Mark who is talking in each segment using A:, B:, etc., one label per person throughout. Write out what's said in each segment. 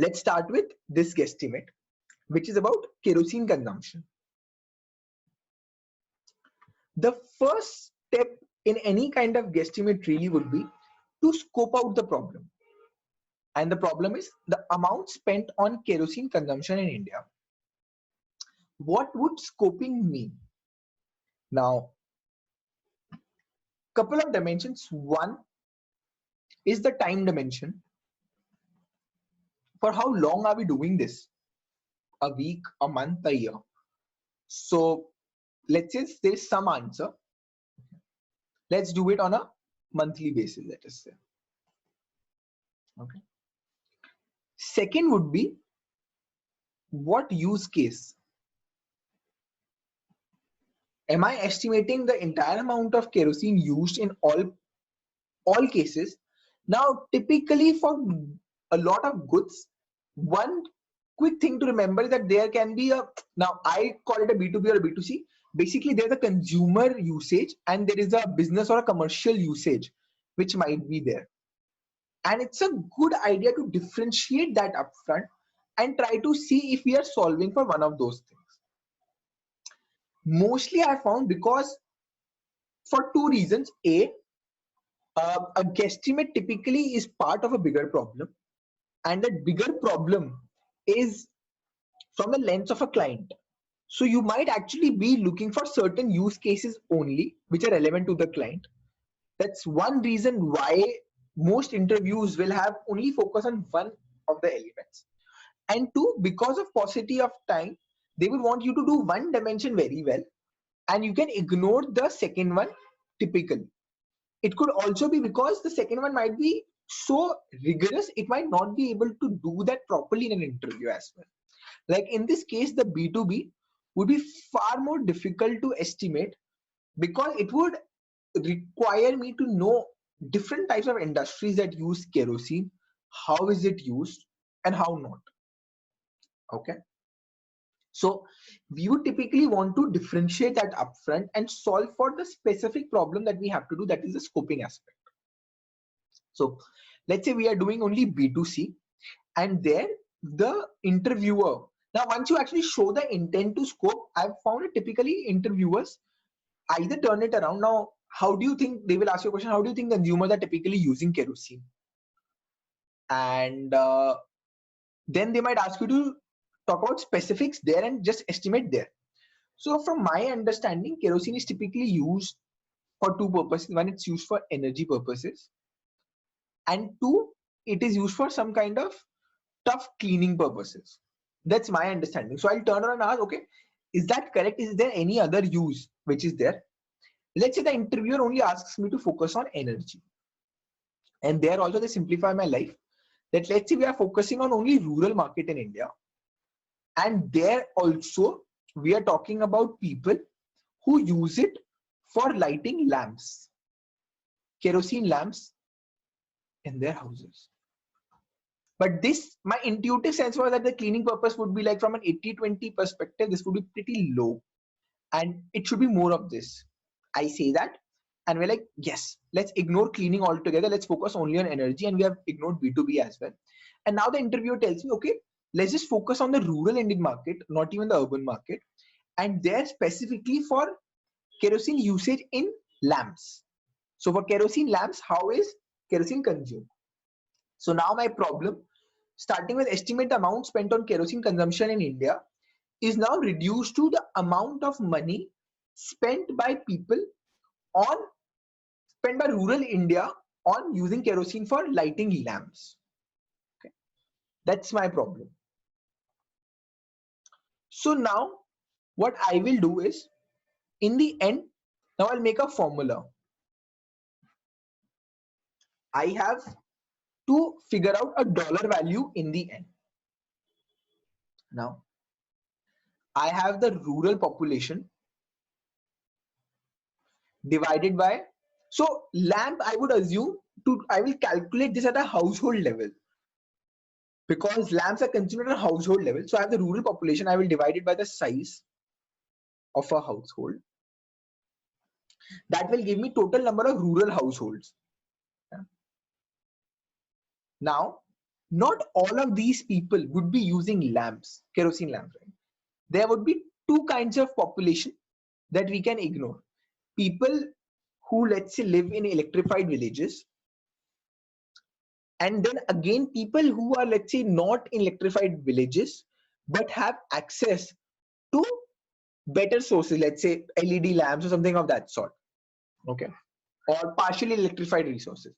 A: Let's start with this guesstimate, which is about kerosene consumption. The first step in any kind of guesstimate really would be to scope out the problem. And the problem is the amount spent on kerosene consumption in India. What would scoping mean? Now, couple of dimensions. One is the time dimension. For how long are we doing this? A week, a month, a year? So let's say there's some answer. Let's do it on a monthly basis, let us say. Okay. Second would be what use case? Am I estimating the entire amount of kerosene used in all cases? Now, typically for a lot of goods, one quick thing to remember is that there can be a, now I call it a B2B or a B2C. Basically, there's a consumer usage and there is a business or a commercial usage which might be there. And it's a good idea to differentiate that upfront and try to see if we are solving for one of those things. Mostly I found because for two reasons. A guesstimate typically is part of a bigger problem, and that bigger problem is from the lens of a client. So you might actually be looking for certain use cases only which are relevant to the client. That's one reason why most interviews will have only focus on one of the elements. And two, because of paucity of time, they will want you to do one dimension very well and you can ignore the second one typically. It could also be because the second one might be so rigorous, it might not be able to do that properly in an interview as well. Like in this case, the B2B would be far more difficult to estimate because it would require me to know different types of industries that use kerosene, how is it used and how not. Okay. So we would typically want to differentiate that upfront and solve for the specific problem that we have to do, that is the scoping aspect. So let's say we are doing only B2C and there the interviewer, now once you actually show the intent to scope, I've found it typically interviewers either turn it around. Now, how do you think, they will ask you a question, how do you think consumers are typically using kerosene? And then they might ask you to talk about specifics there and just estimate there. So from my understanding, kerosene is typically used for two purposes. One, it's used for energy purposes, and two, it is used for some kind of tough cleaning purposes. That's my understanding. So I'll turn around and ask, okay, is that correct? Is there any other use which is there? Let's say the interviewer only asks me to focus on energy. And there also they simplify my life. That let's say we are focusing on only rural market in India. And there also we are talking about people who use it for lighting lamps, kerosene lamps in their houses. But this, my intuitive sense was that the cleaning purpose would be like from an 80-20 perspective, this would be pretty low and it should be more of this. I say that and we're like, yes, let's ignore cleaning altogether. Let's focus only on energy, and we have ignored B2B as well. And now the interviewer tells me, okay, let's just focus on the rural Indian market, not even the urban market. And there specifically for kerosene usage in lamps. So for kerosene lamps, how is kerosene consumed? So now my problem, starting with estimate the amount spent on kerosene consumption in India, is now reduced to the amount of money spent by people on, spent by rural India on using kerosene for lighting lamps. Okay, that's my problem. So now what I will do is, in the end, now I'll make a formula. I have to figure out a dollar value in the end. Now I have the rural population divided by, so lamp I would assume to, I will calculate this at a household level because lamps are consumed at a household level. So I have the rural population, I will divide it by the size of a household. That will give me total number of rural households. Now not all of these people would be using lamps, kerosene lamps, right? There would be two kinds of population that we can ignore. People who, let's say, live in electrified villages, and then again people who are, let's say, not in electrified villages but have access to better sources, let's say LED lamps or something of that sort, okay, or partially electrified resources.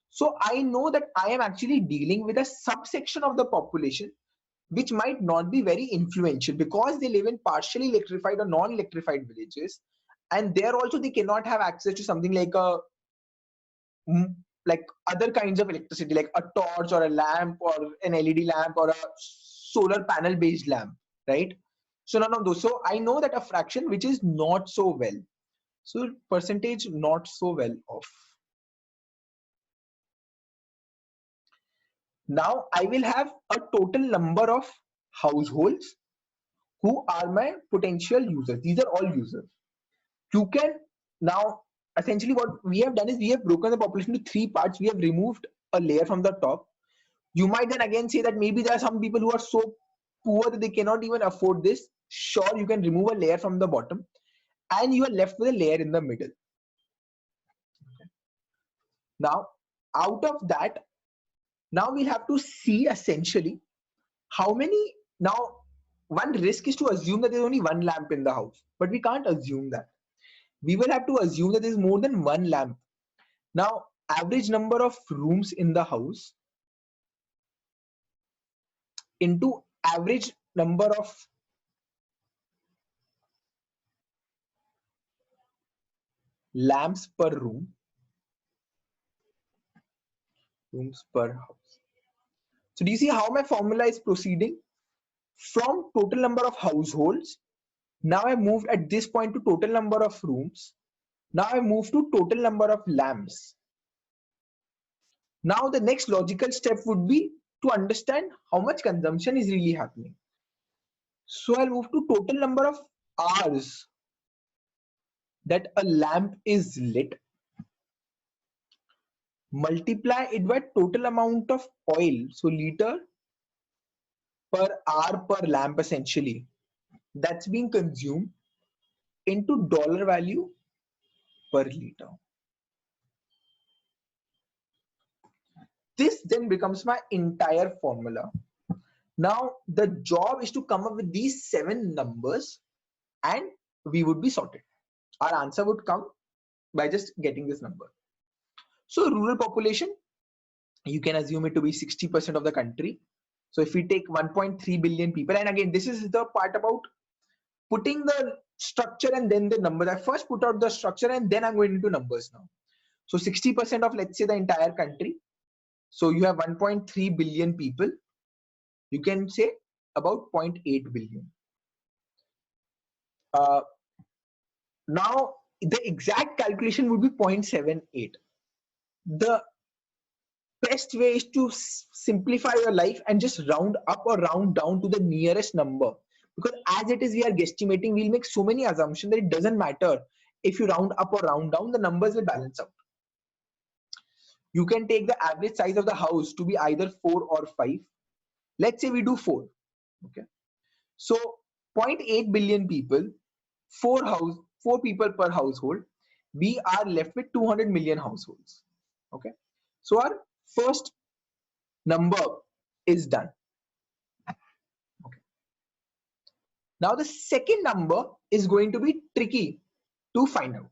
A: So I know that I am actually dealing with a subsection of the population which might not be very influential because they live in partially electrified or non-electrified villages, and there also they cannot have access to something like a like other kinds of electricity, like a torch or a lamp or an LED lamp or a solar panel based lamp, right? So none of those. So I know that a fraction which is not so well. So percentage not so well off. Now I will have a total number of households who are my potential users. These are all users. You can now essentially what we have done is we have broken the population to three parts. We have removed a layer from the top. You might then again say that maybe there are some people who are so poor that they cannot even afford this. Sure, you can remove a layer from the bottom and you are left with a layer in the middle. Now, out of that, now we'll have to see essentially how many. Now, one risk is to assume that there's only one lamp in the house, but we can't assume that. We will have to assume that there's more than one lamp. Now, average number of rooms in the house into average number of lamps per room, rooms per house. So do you see how my formula is proceeding? From total number of households, now I moved at this point to total number of rooms. Now I move to total number of lamps. Now the next logical step would be to understand how much consumption is really happening. So I'll move to total number of hours that a lamp is lit, multiply it by total amount of oil, so liter per hour per lamp essentially, that's being consumed into dollar value per liter. This then becomes my entire formula. Now the job is to come up with these 7 numbers and we would be sorted. Our answer would come by just getting this number. So rural population, you can assume it to be 60% of the country. So if we take 1.3 billion people, and again this is the part about putting the structure and then the numbers. I first put out the structure and then I'm going into numbers now. So 60% of, let's say, the entire country. So you have 1.3 billion people. You can say about 0.8 billion. Now the exact calculation would be 0.78. The best way is to simplify your life and just round up or round down to the nearest number, because as it is we are guesstimating, we'll make so many assumptions that it doesn't matter if you round up or round down, the numbers will balance out. You can take the average size of the house to be either 4 or 5. Let's say we do 4. Okay, so 0.8 billion people, 4 people per household, we are left with 200 million households. Okay, so our first number is done. Okay. Now the second number is going to be tricky to find out.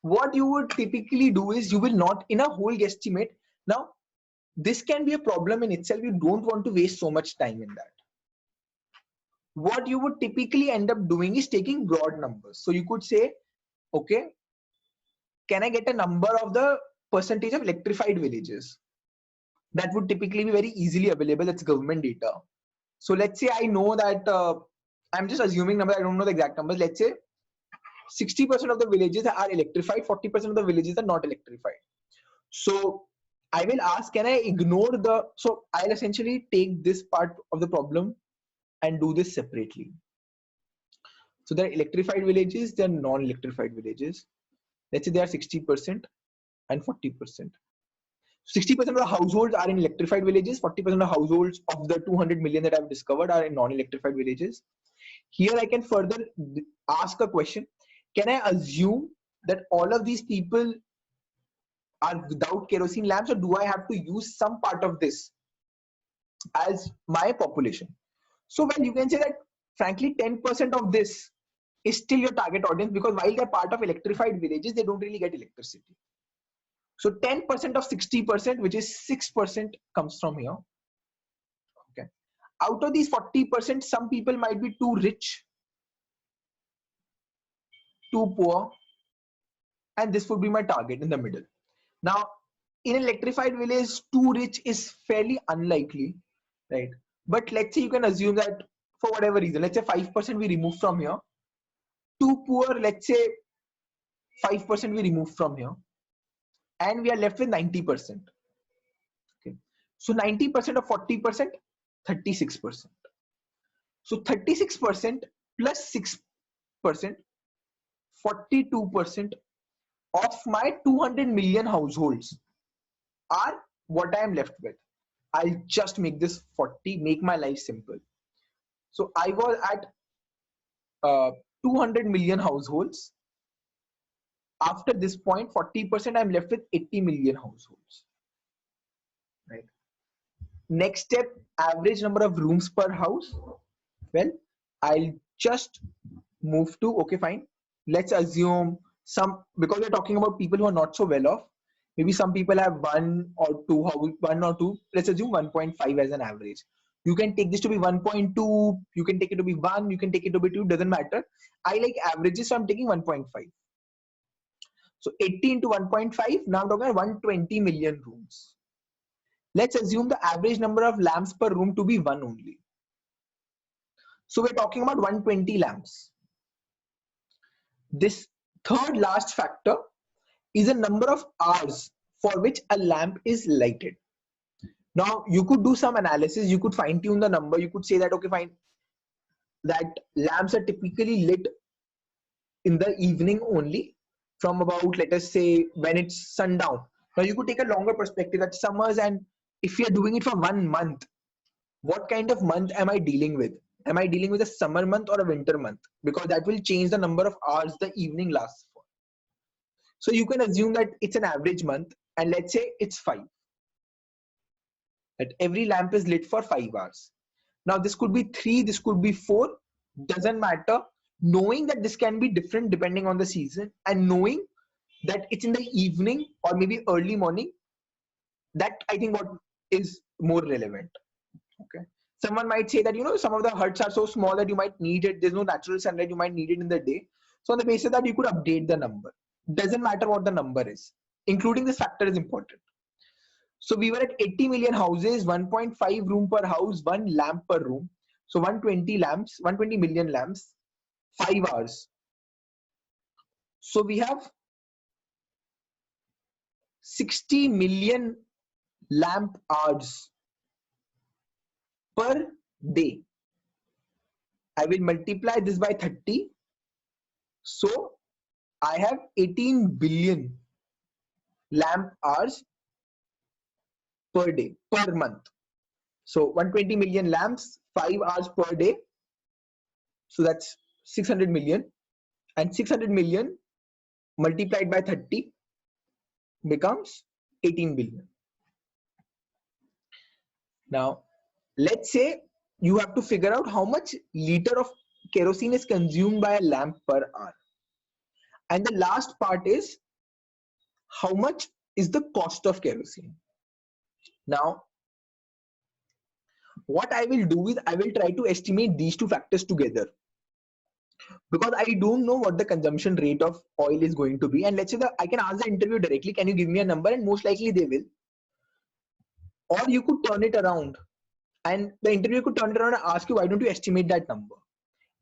A: What you would typically do is you will not, in a whole guesstimate, now this can be a problem in itself. You don't want to waste so much time in that. What you would typically end up doing is taking broad numbers. So you could say, okay, can I get a number of the percentage of electrified villages? That would typically be very easily available. That's government data. So let's say I know that, I'm just assuming numbers, I don't know the exact numbers. Let's say 60% of the villages are electrified, 40% of the villages are not electrified. So I will ask, can I ignore the, so I'll essentially take this part of the problem and do this separately. So there are electrified villages, there are non-electrified villages. Let's say they are 60% and 40%. 60% of the households are in electrified villages, 40% of households of the 200 million that I've discovered are in non-electrified villages. Here I can further ask a question. Can I assume that all of these people are without kerosene lamps, or do I have to use some part of this as my population? So, well, you can say that frankly 10% of this is still your target audience, because while they're part of electrified villages, they don't really get electricity. So 10% of 60%, which is 6%, comes from here. Okay. Out of these 40%, some people might be too rich, too poor, and this would be my target in the middle. Now, in an electrified village, too rich is fairly unlikely, right? But let's say you can assume that for whatever reason, let's say 5% we remove from here. Too poor, let's say 5% we remove from here, and we are left with 90%. Okay. So 90% of 40%, 36%. So 36% plus 6%, 42% of my 200 million households are what I am left with. I'll just make this 40, make my life simple. So I was at 200 million households. After this point, 40%, I'm left with 80 million households. Right. Next step, average number of rooms per house. Well, I'll just move to, okay, fine. Let's assume some, because we're talking about people who are not so well off. Maybe some people have one or two, let's assume 1.5 as an average. You can take this to be 1.2, you can take it to be 1, you can take it to be 2, doesn't matter. I like averages, so I'm taking 1.5. So 80 into 1.5, now I'm talking about 120 million rooms. Let's assume the average number of lamps per room to be 1 only. So we're talking about 120 lamps. This third last factor is a number of hours for which a lamp is lighted. Now you could do some analysis, you could fine tune the number, you could say that, okay, fine, that lamps are typically lit in the evening only from about, let us say, when it's sundown. Now you could take a longer perspective at summers, and if you're doing it for 1 month, what kind of month am I dealing with? Am I dealing with a summer month or a winter month? Because that will change the number of hours the evening lasts for. So you can assume that it's an average month, and let's say it's 5. That every lamp is lit for 5 hours. Now this could be 3, this could be 4, doesn't matter. Knowing that this can be different depending on the season, and knowing that it's in the evening or maybe early morning, that I think what is more relevant. Okay. Someone might say that, some of the huts are so small that you might need it. There's no natural sunlight, you might need it in the day. So on the basis of that, you could update the number. Doesn't matter what the number is. Including this factor is important. So we were at 80 million houses, 1.5 room per house, 1 lamp per room. So 120 lamps, 120 million lamps, 5 hours. So we have 60 million lamp hours per day. I will multiply this by 30. So I have 18 billion lamp hours per day, per month. So 120 million lamps, 5 hours per day. So that's 600 million. And 600 million multiplied by 30 becomes 18 billion. Now, let's say you have to figure out how much liter of kerosene is consumed by a lamp per hour. And the last part is how much is the cost of kerosene. Now, what I will do is I will try to estimate these two factors together, because I don't know what the consumption rate of oil is going to be. And let's say that I can ask the interview directly, can you give me a number? And most likely they will. Or you could turn it around, and the interviewer could turn it around and ask you, why don't you estimate that number?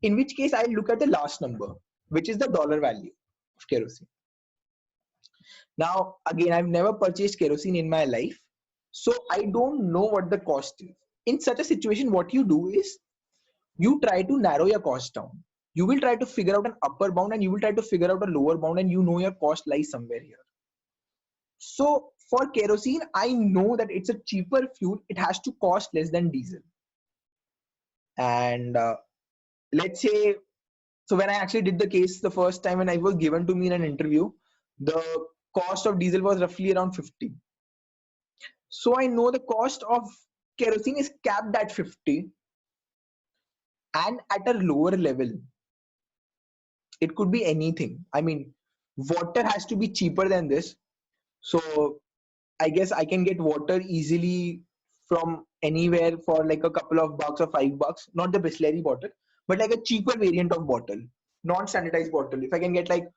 A: In which case I'll look at the last number, which is the dollar value of kerosene. Now, again, I've never purchased kerosene in my life, so I don't know what the cost is. In such a situation, what you do is you try to narrow your cost down. You will try to figure out an upper bound, and you will try to figure out a lower bound, and your cost lies somewhere here. So for kerosene, I know that it's a cheaper fuel. It has to cost less than diesel. And let's say, so when I actually did the case the first time when I was given to me in an interview, the cost of diesel was roughly around 50. So I know the cost of kerosene is capped at 50, and at a lower level, it could be anything. I mean, water has to be cheaper than this. So I guess I can get water easily from anywhere for like a couple of bucks or $5, not the Bisleri bottle, but like a cheaper variant of bottle, non-sanitized bottle. If I can get like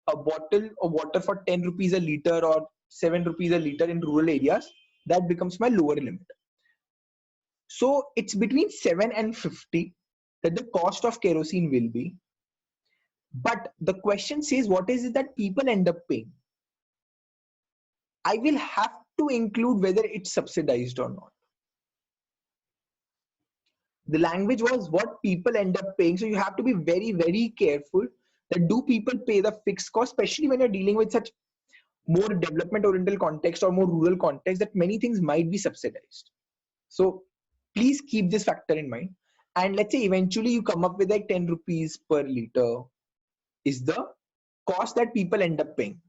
A: a bottle of water for 10 rupees a liter or 7 rupees a liter in rural areas, that becomes my lower limit. So it's between 7 and 50 that the cost of kerosene will be. But the question says, what is it that people end up paying? I will have to include whether it's subsidized or not. The language was what people end up paying. So you have to be very, very careful that do people pay the fixed cost, especially when you're dealing with such more development oriental context or more rural context, that many things might be subsidized. So please keep this factor in mind. And let's say eventually you come up with like 10 rupees per liter is the cost that people end up paying,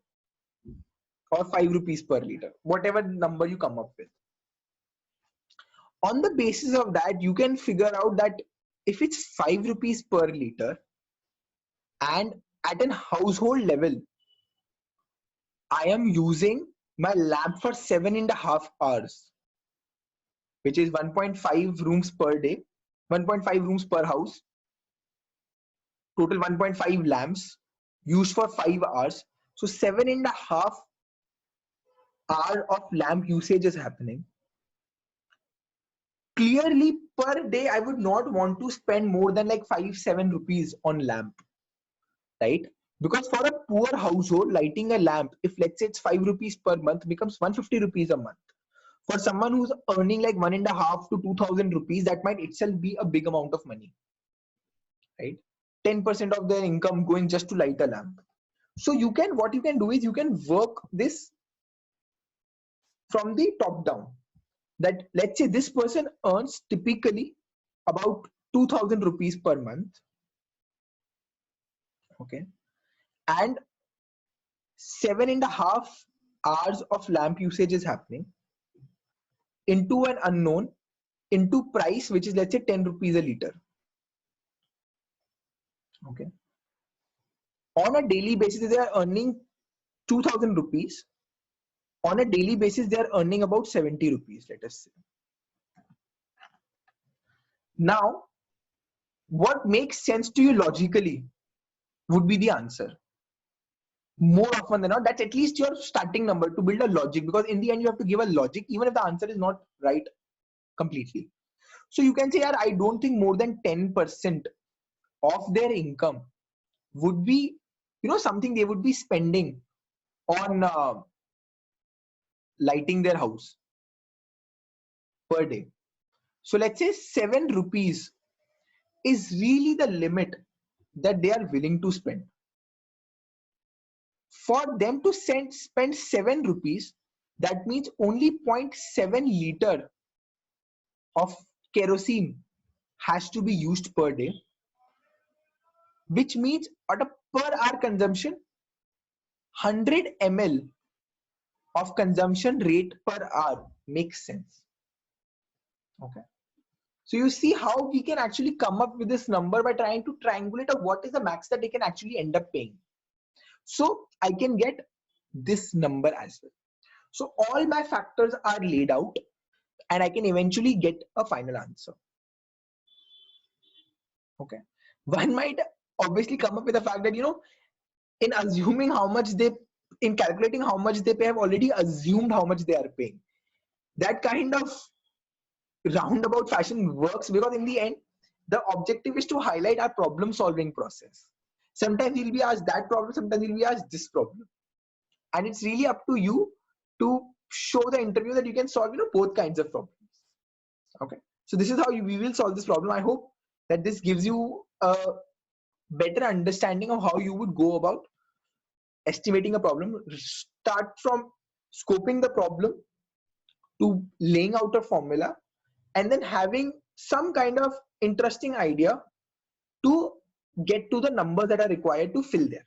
A: or 5 rupees per liter, whatever number you come up with. On the basis of that, you can figure out that if it's 5 rupees per liter and at an household level, I am using my lamp for 7.5 hours, which is 1.5 rooms per day, 1.5 rooms per house, total 1.5 lamps used for 5 hours. So 7.5 hours of lamp usage is happening. Clearly per day, I would not want to spend more than like 5-7 rupees on lamp, right? Because for a poor household, lighting a lamp, if let's say it's 5 rupees per month, becomes 150 rupees a month. For someone who's earning like 1.5 to 2,000 rupees, that might itself be a big amount of money, right? 10% of their income going just to light a lamp. So what you can do is you can work this from the top down. That let's say this person earns typically about 2,000 rupees per month, okay, and 7.5 hours of lamp usage is happening into an unknown, into price, which is let's say 10 rupees a liter, okay. On a daily basis, they are earning 2,000 rupees. On a daily basis, they are earning about 70 rupees, let us say. Now, what makes sense to you logically would be the answer. More often than not, that's at least your starting number to build a logic, because in the end, you have to give a logic, even if the answer is not right completely. So you can say, yeah, I don't think more than 10% of their income would be, something they would be spending on lighting their house per day. So let's say 7 rupees is really the limit that they are willing to spend. For them to spend 7 rupees, that means only 0.7 liter of kerosene has to be used per day, which means at a per hour consumption, 100 ml of consumption rate per hour makes sense. Okay. So you see how we can actually come up with this number by trying to triangulate of what is the max that they can actually end up paying. So I can get this number as well. So all my factors are laid out and I can eventually get a final answer. Okay. One might obviously come up with the fact that, in assuming how much in calculating how much they pay, have already assumed how much they are paying. That kind of roundabout fashion works because in the end, the objective is to highlight our problem solving process. Sometimes you'll be asked that problem, sometimes you'll be asked this problem. And it's really up to you to show the interview that you can solve, both kinds of problems. Okay. So this is how we will solve this problem. I hope that this gives you a better understanding of how you would go about estimating a problem. Start from scoping the problem, to laying out a formula, and then having some kind of interesting idea to get to the numbers that are required to fill there.